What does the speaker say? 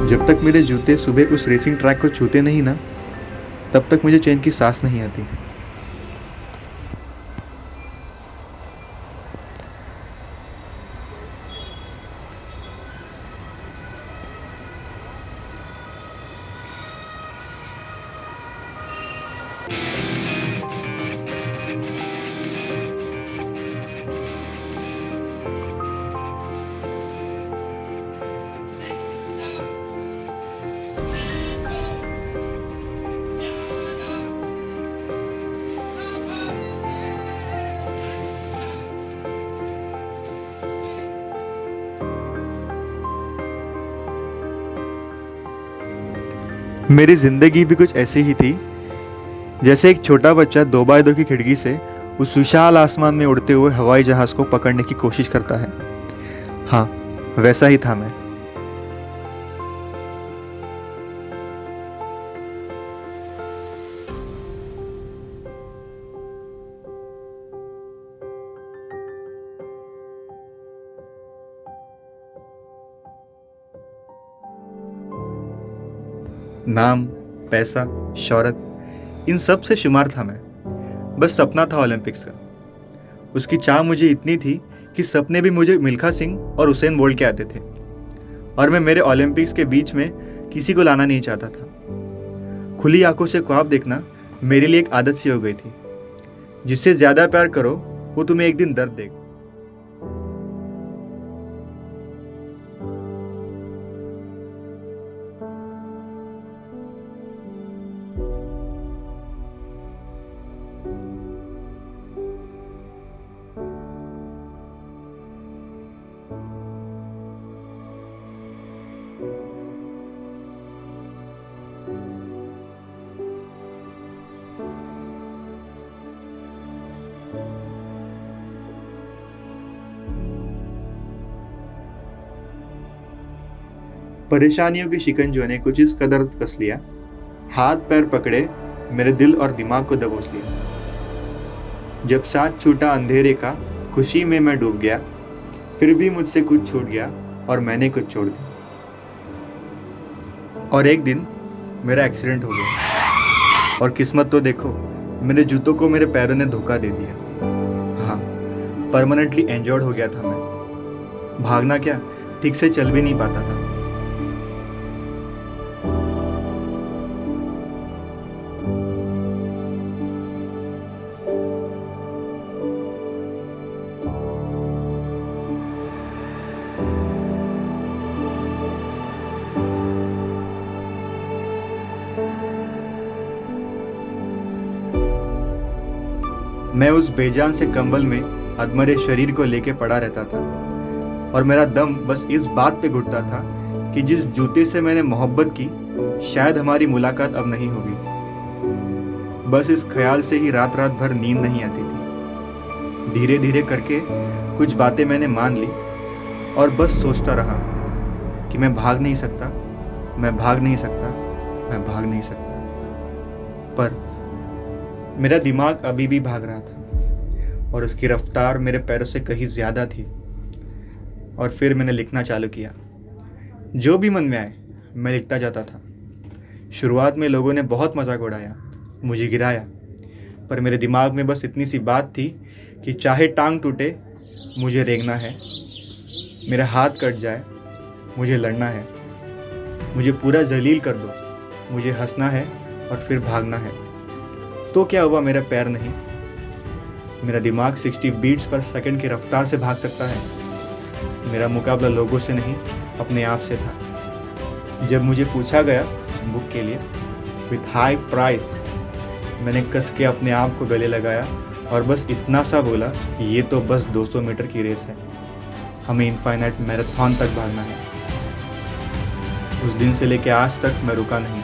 जब तक मेरे जूते सुबह उस रेसिंग ट्रैक को छूते नहीं ना, तब तक मुझे चैन की सांस नहीं आती। मेरी जिंदगी भी कुछ ऐसी ही थी, जैसे एक छोटा बच्चा 2x2 की खिड़की से उस विशाल आसमान में उड़ते हुए हवाई जहाज को पकड़ने की कोशिश करता है। हाँ, वैसा ही था मैं। नाम, पैसा, शोहरत, इन सब से शुमार था मैं। बस सपना था ओलंपिक्स का। उसकी चाह मुझे इतनी थी कि सपने भी मुझे मिल्खा सिंह और उसेन बोल्ट के आते थे, और मैं मेरे ओलंपिक्स के बीच में किसी को लाना नहीं चाहता था। खुली आंखों से ख्वाब देखना मेरे लिए एक आदत सी हो गई थी। जिससे ज़्यादा प्यार करो वो तुम्हें एक दिन दर्द देगा। परेशानियों की शिकंजों ने कुछ इस कदर कस लिया, हाथ पैर पकड़े, मेरे दिल और दिमाग को दबोच लिया। जब साथ छूटा अंधेरे का, खुशी में मैं डूब गया। फिर भी मुझसे कुछ छूट गया और मैंने कुछ छोड़ दिया। और एक दिन मेरा एक्सीडेंट हो गया, और किस्मत तो देखो, मेरे जूतों को मेरे पैरों ने धोखा दे दिया। हाँ, परमानेंटली इंजर्ड हो गया था मैं। भागना क्या, ठीक से चल भी नहीं पाता था। मैं उस बेजान से कंबल में अधमरे शरीर को लेके पड़ा रहता था, और मेरा दम बस इस बात पे घुटता था कि जिस जूते से मैंने मोहब्बत की, शायद हमारी मुलाकात अब नहीं होगी। बस इस ख्याल से ही रात रात भर नींद नहीं आती थी। धीरे धीरे करके कुछ बातें मैंने मान ली, और बस सोचता रहा कि मैं भाग नहीं सकता, मैं भाग नहीं सकता, मैं भाग नहीं सकता। पर मेरा दिमाग अभी भी भाग रहा था, और उसकी रफ्तार मेरे पैरों से कहीं ज़्यादा थी। और फिर मैंने लिखना चालू किया। जो भी मन में आए मैं लिखता जाता था। शुरुआत में लोगों ने बहुत मजाक उड़ाया, मुझे गिराया, पर मेरे दिमाग में बस इतनी सी बात थी कि चाहे टांग टूटे मुझे रेंगना है, मेरा हाथ कट जाए मुझे लड़ना है, मुझे पूरा जलील कर दो, मुझे हंसना है और फिर भागना है। तो क्या हुआ, मेरा पैर नहीं, मेरा दिमाग 60 बीट्स पर सेकंड की रफ्तार से भाग सकता है। मेरा मुकाबला लोगों से नहीं, अपने आप से था। जब मुझे पूछा गया बुक के लिए विथ हाई प्राइस, मैंने कस के अपने आप को गले लगाया और बस इतना सा बोला, ये तो बस 200 मीटर की रेस है, हमें इनफाइनाइट मैराथन तक भागना है। उस दिन से लेके आज तक मैं रुका नहीं।